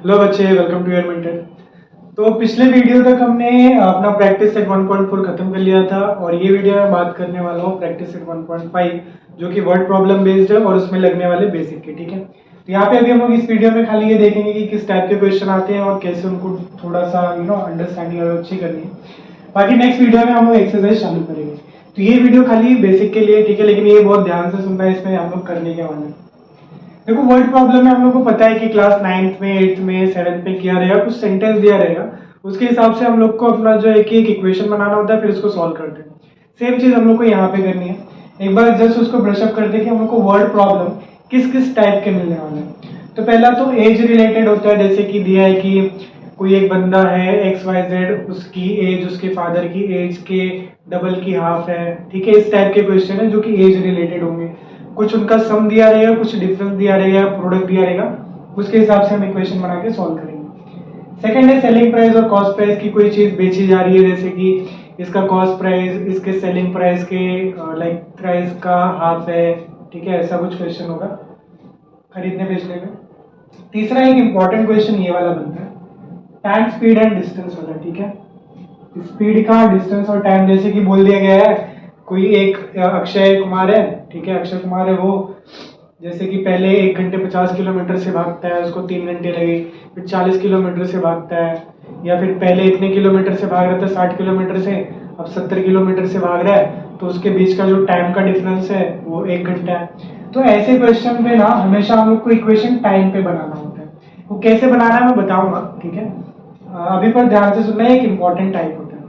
Hello बच्चे, welcome to your mentor. तो पिछले वीडियो तक हमने अपना प्रैक्टिस सेट 1.4 खत्म कर लिया था और ये वीडियो में बात करने वाला हूँ प्रैक्टिस सेट 1.5 जो कि वर्ड प्रॉब्लम बेस्ड है और उसमें लगने वाले बेसिक के। ठीक है, तो यहाँ पे अभी हम लोग इस वीडियो में खाली ये देखेंगे कि किस टाइप के क्वेश्चन आते हैं और कैसे उनको थोड़ा सा अंडरस्टैंडिंग अगर अच्छी करनी है। बाकी नेक्स्ट वीडियो में हम लोग एक्सरसाइज चालू करेंगे। तो ये वीडियो खाली बेसिक के लिए, ठीक है, लेकिन ये बहुत ध्यान से सुनना है, इसमें हम लोग करने के वाले हैं। देखो, वर्ड प्रॉब्लम में हम लोग को पता है कि क्लास 9th में, 8th में, 7th में किया रहेगा, कुछ सेंटेंस दिया रहेगा, उसके हिसाब से हम लोग को अपना जो है कि एक इक्वेशन बनाना होता है, फिर उसको सॉल्व करते हैं। सेम चीज हम लोग को यहाँ पे करनी है। एक बार जस्ट उसको ब्रशअप करते कि हम लोग को वर्ड प्रॉब्लम किस किस टाइप के मिलने वाले हैं। तो पहला तो एज रिलेटेड होता है, जैसे कि दिया है कि कोई एक बंदा है XYZ, उसकी एज उसके फादर की एज के डबल की हाफ है। ठीक है, इस टाइप के क्वेश्चन है जो कि एज रिलेटेड होंगे। कुछ उनका सम दिया रहेगा, कुछ डिफरेंस दिया रहेगा, प्रोडक्ट दिया रहेगा, उसके हिसाब से हम इक्वेशन बना के सॉल्व करेंगे। सेकंड है सेलिंग प्राइस और कॉस्ट प्राइस की कोई चीज बेची जा रही है, जैसे कि इसका कॉस्ट प्राइस इसके सेलिंग प्राइस के लाइक प्राइस का हाफ है। ठीक है, ऐसा कुछ क्वेश्चन होगा खरीदने बेचने में। तीसरा एक इंपॉर्टेंट क्वेश्चन ये वाला बनता है, टाइम, स्पीड एंड डिस्टेंस वाला। ठीक है, स्पीड का, डिस्टेंस और टाइम, जैसे कि बोल दिया गया है कोई एक अक्षय कुमार है। ठीक है, अक्षय कुमार है, वो जैसे कि पहले 1 घंटे 50 किलोमीटर से भागता है, उसको 3 घंटे लगे, फिर 40 किलोमीटर से भागता है, या फिर पहले इतने किलोमीटर से भाग रहा था 60 किलोमीटर से, अब 70 किलोमीटर से भाग रहा है, तो उसके बीच का जो टाइम का डिफरेंस है वो 1 घंटा है। तो ऐसे क्वेश्चन पे ना हमेशा हम लोग को इक्वेशन टाइम पे बनाना होता है। वो कैसे बनाना है मैं बताऊंगा। ठीक है, अभी पर ध्यान से सुनना है, एक इंपॉर्टेंट टाइप होता है।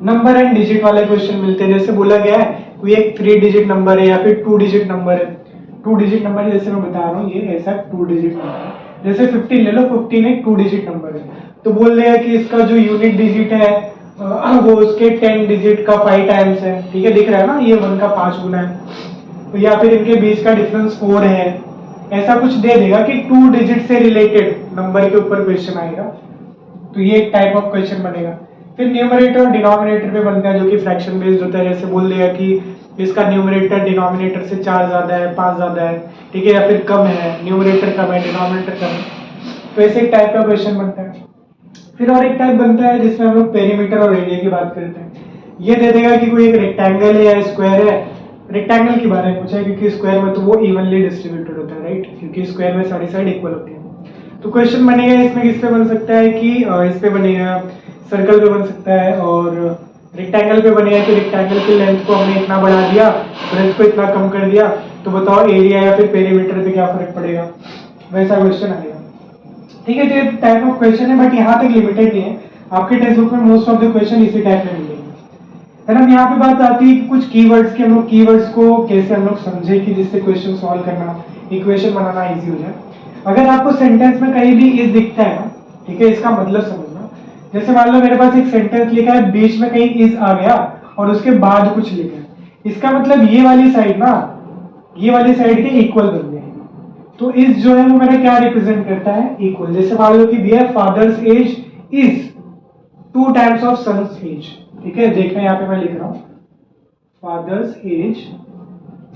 नंबर एंड डिजिट वाले क्वेश्चन मिलते हैं, जैसे बोला गया है कोई एक 3 डिजिट नंबर है या फिर 2 डिजिट नंबर है। 2 डिजिट नंबर जैसे मैं बता रहा हूँ, ये ऐसा 2 डिजिट नंबर है। जैसे 15 ले लो, 15 एक 2 डिजिट नंबर है, तो बोल रहे हैं कि इसका जो यूनिट डिजिट है वो उसके 10 डिजिट का 5 टाइम्स है। ठीक है, दिख रहा है ना, ये 1 का 5 गुना है। तो या फिर इनके बीच का डिफरेंस 4 है, ऐसा कुछ दे देगा कि 2 डिजिट से रिलेटेड नंबर के ऊपर क्वेश्चन आएगा। तो ये एक टाइप ऑफ क्वेश्चन बनेगा। फिर न्यूमरेटर और डिनोमिनेटर पे बनता है, जो कि फ्रैक्शन बेस्ड होता है, जैसे बोल देगा कि इसका न्यूमरेटर डिनोमिनेटर से 4 ज्यादा है, 5 ज्यादा है। ठीक है, या फिर कम है, न्यूमरेटर कम है, डिनोमिनेटर कम है। तो ऐसे एक टाइप का क्वेश्चन बनता है। फिर और एक टाइप बनता है जिसमें हम लोग पेरीमीटर और एरिया की बात करते हैं। ये दे देगा कि कोई एक रेक्टेंगल है या स्क्वायर है। रेक्टेंगल के बारे में पूछा है, क्योंकि स्क्वायर में तो वो इवनली डिस्ट्रीब्यूटेड होता है, राइट, क्योंकि स्क्वायर में सारी साइड इक्वल होती है। तो क्वेश्चन बनेगा इसमें, किस पे बन सकता है कि इस पे बनेगा, सर्कल पे बन सकता है, और रेक्टेंगल पे बनेगा कि रेक्टेंगल की लेंथ को हमने इतना बढ़ा दिया, ब्रेथ को इतना कम कर दिया, तो बताओ एरिया या फिर पेरीमीटर पे क्या फर्क पड़ेगा, वैसा क्वेश्चन आएगा। ठीक है, तो ये टाइप ऑफ क्वेश्चन है, बट यहाँ तक लिमिटेड नहीं है। आपके टेक्स्ट बुक में मोस्ट ऑफ द क्वेश्चन इसी टाइप में मिलेंगे। है ना, यहाँ पे बात आती है कि कुछ कीवर्ड्स के, हम लोग कीवर्ड्स को कैसे हम लोग समझे कि जिससे क्वेश्चन सॉल्व करना, इक्वेशन बनाना इजी हो जाए। अगर आपको सेंटेंस में कहीं भी इज दिखता है ना, ठीक है, इसका मतलब समझना। जैसे मान लो मेरे पास एक सेंटेंस लिखा है, बीच में कहीं इज आ गया और उसके बाद कुछ लिखा है, इसका मतलब ये वाली साइड ना, ये वाली साइड के इक्वल बन गए। तो इज जो है वो मेरा क्या रिप्रेजेंट करता है, इक्वल। जैसे मान लो कि दिया father's age is 2 times of son's age. ठीक है, देखना यहाँ पे मैं लिख रहा हूं, फादर्स एज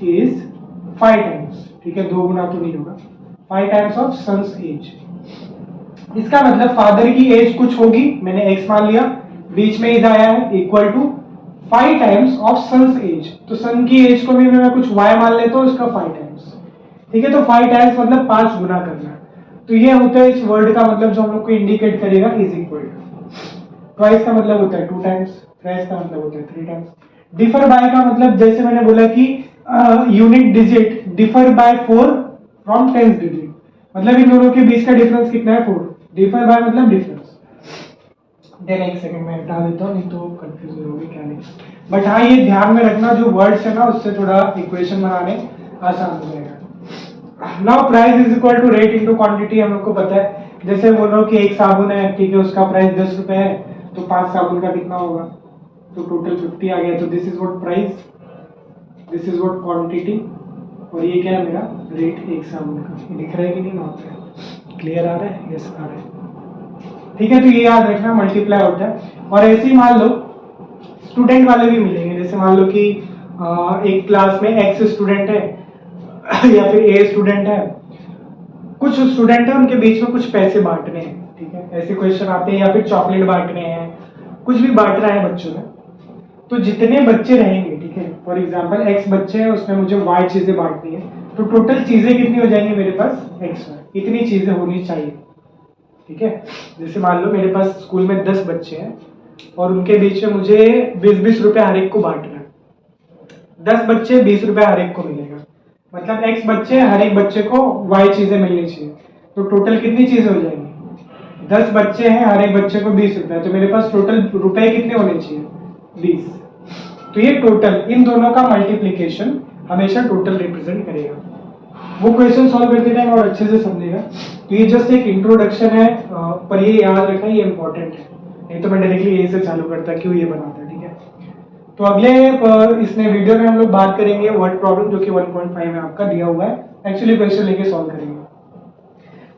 इज 5 टाइम्स। ठीक है, 2 गुना तो नहीं होगा, 5 टाइम्स ऑफ सन्स एज। इसका मतलब फादर की एज कुछ होगी, मैंने एक्स मान लिया, बीच में इज आया है, equal to 5 times of son's age. तो सन की एज को भी मैं कुछ वाई मान लेता हूं, इसका 5 टाइम्स। ठीक है, तो 5 टाइम्स मतलब 5 गुना करना। तो ये होता है इस वर्ड का मतलब, जो हम लोग को इंडिकेट करेगा इज इक्वल टू। ट्वाइस का मतलब होता है 2 टाइम्स, थ्राइस का मतलब होता है 3 टाइम्स। डिफर बाय का मतलब, जैसे मैंने बोला कि unit digit differ by 4 from 10th digit, मतलब इन दोनों के बीच का डिफरेंस कितना है, 4। डिफर बाय मतलब डिफरेंस। देन एक सेकंड में हटा देता हूँ, नहीं तो कंफ्यूजन होगी क्या नहीं। बट हाँ, ये ध्यान में रखना, जो वर्ड्स है ना उससे थोड़ा इक्वेशन बनाने आसान हो जाएगा। Now price is equal to rate into quantity, हम लोग को पता है। जैसे बोलो कि एक साबुन है, ठीक है, उसका प्राइस 10 रुपए है, तो 5 साबुन का कितना होगा, तो टोटल 50 आ गया। तो this is what price, this is what quantity, और ये क्या है मेरा रेट एक साबुन का। दिख रहा है कि नहीं वहां पे, क्लियर आ रहा है, यस आ रहा है। ठीक है, तो ये याद रखना, मल्टीप्लाई होता है। और ऐसे ही मान लो स्टूडेंट वाले भी मिलेंगे, जैसे मान लो कि एक क्लास में एक्स स्टूडेंट है या फिर ए स्टूडेंट है, कुछ स्टूडेंट है उनके बीच में कुछ पैसे बांटने हैं, ठीक है, ऐसे क्वेश्चन आते हैं, या फिर चॉकलेट बांटने हैं, कुछ भी बांटना है बच्चों में। तो जितने बच्चे रहेंगे, ठीक है, फॉर एग्जांपल x बच्चे हैं, उसमें मुझे y चीजें बांटनी है, तो टोटल चीजें कितनी हो जाएंगी मेरे पास, x y, इतनी चीजें होनी चाहिए, ठीक है। जैसे मान लो मेरे पास स्कूल में 10 बच्चे हैं और उनके बीच में मुझे 20-20 रुपए हर एक को बांटना है। 10 बच्चे 20 रुपए हर एक को मिलेगा, मतलब x बच्चे हर एक बच्चे को y चीजें मिलनी चाहिए। तो टोटल कितनी चीजें हो जाएंगी, 10 बच्चे हैं, हर एक बच्चे को 20 रुपए, तो मेरे पास टोटल रुपए कितने होने चाहिए, 20। तो ये टोटल, इन दोनों का मल्टीप्लिकेशन हमेशा टोटल रिप्रेजेंट करेगा। वो क्वेश्चन सॉल्व करते टाइम और अच्छे से समझेगा। तो ये जस्ट एक इंट्रोडक्शन है, पर ये याद रखना, ये इंपॉर्टेंट है, नहीं तो मैं डायरेक्टली यही से चालू करता क्यों ये बनाता, ठीक है। तो अगले इसमें वीडियो में हम लोग बात करेंगे वर्ड प्रॉब्लम, जो कि 1.5 में आपका दिया हुआ है, एक्चुअली क्वेश्चन लेके सॉल्व करेंगे।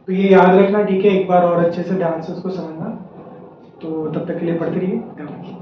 तो ये याद रखना, ठीक है, एक बार और अच्छे से ध्यान से उसको समझना। तो तब तक के लिए पढ़ते रहिए, ध्यान रखिए।